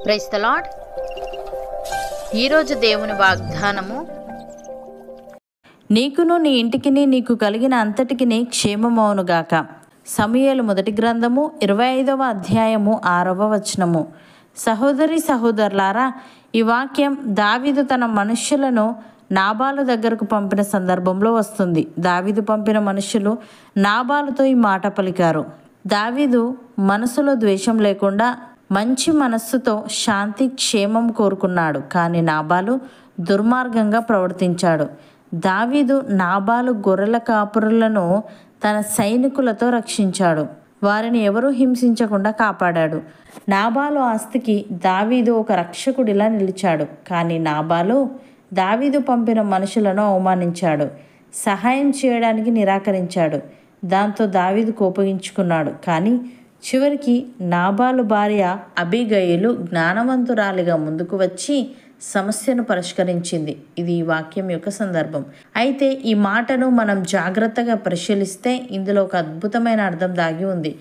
Praise the lord. ఈరోజు దేవుని వాగ్దానము, నీకును నీ ఇంటికిని నీకు కలిగిన అంతటికిని క్షేమమవునుగాక. సమూయేలు మొదటి గ్రంథము 25వ అధ్యాయము 6వ వచనము. సహోదరి సహోదరులారా, ఈ వాక్యం దావీదు తన మనుష్యులను నాబాలు దగ్గరకు పంపిన సందర్భంలో వస్తుంది. దావీదు పంపిన మనుషులు నాబాలుతో ఈ మాట పలికారు. దావీదు మనసులో ద్వేషం లేకుండా మంచి మనస్సుతో శాంతి క్షేమం కోరుకున్నాడు. కానీ నాబాలు దుర్మార్గంగా ప్రవర్తించాడు. దావీదు నాబాలు గొర్రెల కాపురులను తన సైనికులతో రక్షించాడు. వారిని ఎవరూ హింసించకుండా కాపాడాడు. నాబాలు ఆస్తికి దావీదు ఒక రక్షకుడిలా నిలిచాడు. కానీ నాబాలు దావీదు పంపిన మనుషులను అవమానించాడు, సహాయం చేయడానికి నిరాకరించాడు. దాంతో దావీదు కోపగించుకున్నాడు. కానీ చివరికి నాబాలు భార్య అబీగయీలు జ్ఞానవంతురాలిగా ముందుకు వచ్చి సమస్యను పరిష్కరించింది. ఇది ఈ వాక్యం యొక్క సందర్భం. అయితే ఈ మాటను మనం జాగ్రత్తగా పరిశీలిస్తే ఇందులో ఒక అద్భుతమైన అర్థం దాగి ఉంది.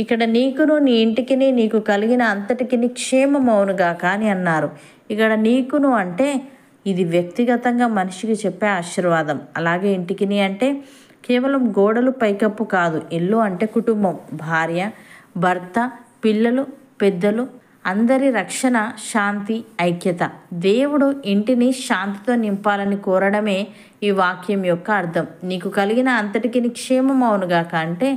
ఇక్కడ నీకును నీ ఇంటికిని నీకు కలిగిన అంతటికిని క్షేమమవునుగాక అని అన్నారు. ఇక్కడ నీకును అంటే ఇది వ్యక్తిగతంగా మనిషికి చెప్పే ఆశీర్వాదం. అలాగే ఇంటికిని అంటే కేవలం గోడలు పైకప్పు కాదు. ఇల్లు అంటే కుటుంబం, భార్య, భర్త, పిల్లలు, పెద్దలు, అందరి రక్షణ, శాంతి, ఐక్యత. దేవుడు ఇంటిని శాంతితో నింపాలని కోరడమే ఈ వాక్యం యొక్క అర్థం. నీకు కలిగిన అంతటికి క్షేమమవునుగాక అంటే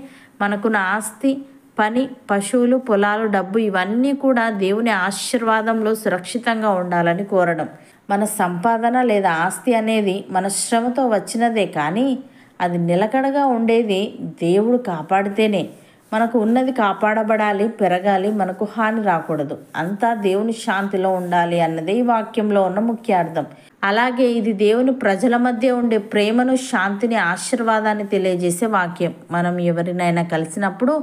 మనకున్న ఆస్తి, పని, పశువులు, పొలాలు, డబ్బు ఇవన్నీ కూడా దేవుని ఆశీర్వాదంలో సురక్షితంగా ఉండాలని కోరడం. మన సంపాదన లేదా ఆస్తి అనేది మన శ్రమతో వచ్చినదే, కానీ అది నిలకడగా ఉండేది దేవుడు కాపాడితేనే. మనకు ఉన్నది కాపాడబడాలి, పెరగాలి, మనకు హాని రాకూడదు. అంతా దేవుని శాంతిలో ఉండాలి అన్నదే ఈ వాక్యంలో ఉన్న ముఖ్య అర్థం. అలాగే ఇది దేవుని ప్రజల మధ్య ఉండే ప్రేమను, శాంతిని, ఆశీర్వాదాన్ని తెలియజేసే వాక్యం. మనం ఎవరినైనా కలిసినప్పుడు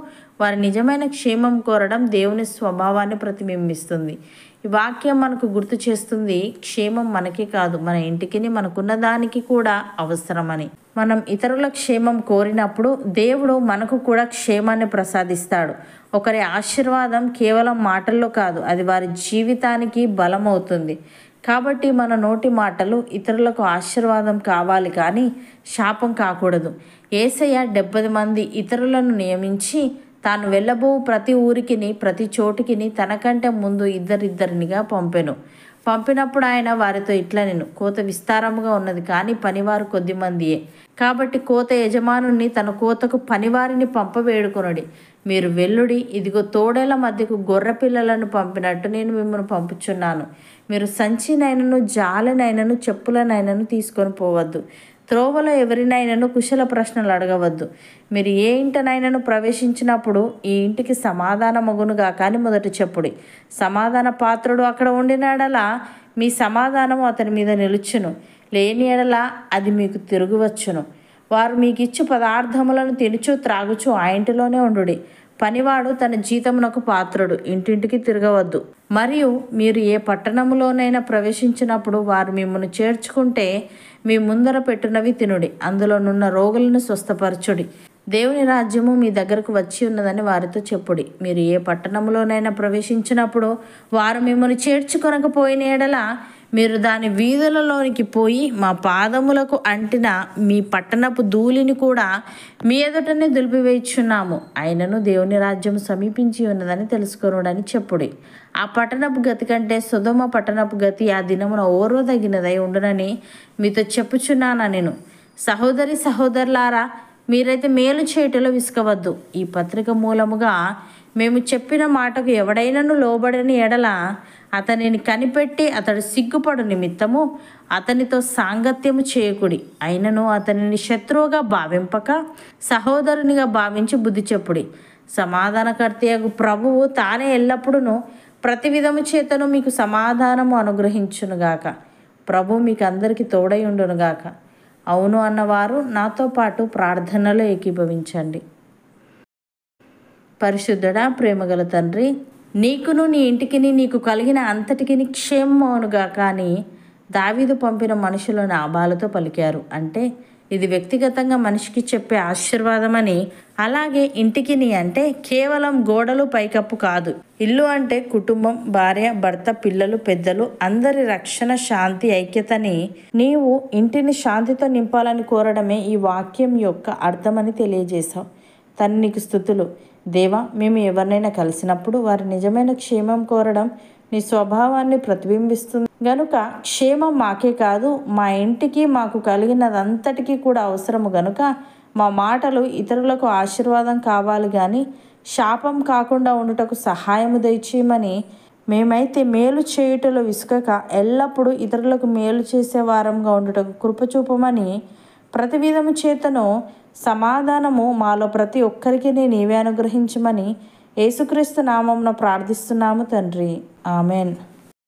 వారి నిజమైన క్షేమం కోరడం దేవుని స్వభావాన్ని ప్రతిబింబిస్తుంది. ఈ వాక్యం మనకు గుర్తు చేస్తుంది, క్షేమం మనకి కాదు, మన ఇంటికి, మనకున్న దానికి కూడా అవసరమని. మనం ఇతరుల క్షేమం కోరినప్పుడు దేవుడు మనకు కూడా క్షేమాన్ని ప్రసాదిస్తాడు. ఒకరి ఆశీర్వాదం కేవలం మాటల్లో కాదు, అది వారి జీవితానికి బలం అవుతుంది. కాబట్టి మన నోటి మాటలు ఇతరులకు ఆశీర్వాదం కావాలి, కానీ శాపం కాకూడదు. యేసయ్య 70 మంది ఇతరులను నియమించి తాను వెళ్ళబో ప్రతి ఊరికిని, ప్రతి చోటికిని తనకంటే ముందు ఇద్దరిద్దరినిగా పంపినప్పుడు ఆయన వారితో ఇట్లా, నేను కోత విస్తారముగా ఉన్నది, కానీ పనివారు కొద్దిమందియే. కాబట్టి కోత యజమానుని తన కోతకు పనివారిని పంపవేడుకొనుడి. మీరు వెల్లుడి, ఇదిగో తోడేళ్ల మధ్యకు గొర్రె పిల్లలను పంపినట్టు నేను మిమ్మల్ని పంపుచున్నాను. మీరు సంచినైనను, జాలనైనను, చెప్పులనైనను తీసుకొని పోవద్దు. త్రోవలో ఎవరినైనాను కుశల ప్రశ్నలు అడగవద్దు. మీరు ఏ ఇంటనైనాను ప్రవేశించినప్పుడు ఈ ఇంటికి సమాధానమగునుగా కానీ మొదట చెప్పుడి. సమాధాన పాత్రుడు అక్కడ ఉండిన ఎడల మీ సమాధానము అతని మీద నిలుచును, లేని ఎడల అది మీకు తిరుగువచ్చును. వారు మీకు ఇచ్చు పదార్థములను తినుచు త్రాగుచు ఆ ఇంటిలోనే ఉండుడి. పనివాడు తన జీతమునకు పాత్రుడు, ఇంటింటికి తిరగవద్దు. మరియు మీరు ఏ పట్టణములోనైనా ప్రవేశించినప్పుడు వారు మిమ్మల్ని చేర్చుకుంటే మీ ముందర పెట్టునవి తినుడి, అందులోనున్న రోగులను స్వస్థపరచుడి. దేవుని రాజ్యము మీ దగ్గరకు వచ్చి ఉన్నదని వారితో చెప్పుడి. మీరు ఏ పట్టణంలోనైనా ప్రవేశించినప్పుడు వారు మిమ్మల్ని చేర్చుకొనకపోయిన ఎడల మీరు దాని వీధులలోనికి పోయి మా పాదములకు అంటిన మీ పట్టణపు ధూళిని కూడా మీ ఎదుటనే దులిపివేయుచున్నాము, అయినను దేవుని రాజ్యం సమీపించి ఉన్నదని తెలుసుకొనుడని చెప్పుడి. ఆ పట్టణపు గతి కంటే సొదొమ పట్టణపు గతి ఆ దినమున ఓర్వదగినదై ఉండునని మీతో చెప్పుచున్నాను నేను. సహోదరి సహోదరులారా, మీరైతే మేలు చేయటలో విసుకవద్దు. ఈ పత్రిక మూలముగా మేము చెప్పిన మాటకు ఎవడైనాను లోబడని ఎడల అతనిని కనిపెట్టి అతడు సిగ్గుపడు నిమిత్తము అతనితో సాంగత్యము చేయకుడి. అయినను అతనిని శత్రువుగా భావింపక సహోదరునిగా భావించి బుద్ధి చెప్పుడి. సమాధానకర్తయగు ప్రభువు తానే ఎల్లప్పుడూ ప్రతి విధము చేతను మీకు సమాధానము అనుగ్రహించునుగాక. ప్రభు మీకు అందరికీ తోడై ఉండునుగాక. అవును అన్నవారు నాతో పాటు ప్రార్థనలో ఏకీభవించండి. పరిశుద్ధుడా, ప్రేమగల తండ్రి, నీకును నీ ఇంటికిని నీకు కలిగిన అంతటికి క్షేమమవునుగాక అని దావీదు పంపిన మనుషులు నాబాలుతో పలికారు. అంటే ఇది వ్యక్తిగతంగా మనిషికి చెప్పే ఆశీర్వాదమని. అలాగే ఇంటికి నీ అంటే కేవలం గోడలు పైకప్పు కాదు. ఇల్లు అంటే కుటుంబం, భార్య, భర్త, పిల్లలు, పెద్దలు, అందరి రక్షణ, శాంతి, ఐక్యతని. నీవు ఇంటిని శాంతితో నింపాలని కోరడమే ఈ వాక్యం యొక్క అర్థమని తెలియజేశావు. తను నీకు స్తుతులు. దేవా, మేము ఎవరినైనా కలిసినప్పుడు వారి నిజమైన క్షేమం కోరడం నీ స్వభావాన్ని ప్రతిబింబిస్తుంది గనుక క్షేమం మాకే కాదు, మా ఇంటికి మాకు కలిగినదంతటికీ కూడా అవసరము గనుక మా మాటలు ఇతరులకు ఆశీర్వాదం కావాలి కానీ శాపం కాకుండా ఉండుటకు సహాయము దయచేయమని. మేమైతే మేలు చేయుటలో విసుకక ఎల్లప్పుడూ ఇతరులకు మేలు చేసే వారంగా ఉండుటకు కృపచూపమని. ప్రతి విధము చేతను సమాధానము మాలో ప్రతి ఒక్కరికి నీవే అనుగ్రహించమని యేసుక్రీస్తు నామమున ప్రార్థిస్తున్నాము తండ్రి. ఆమెన్.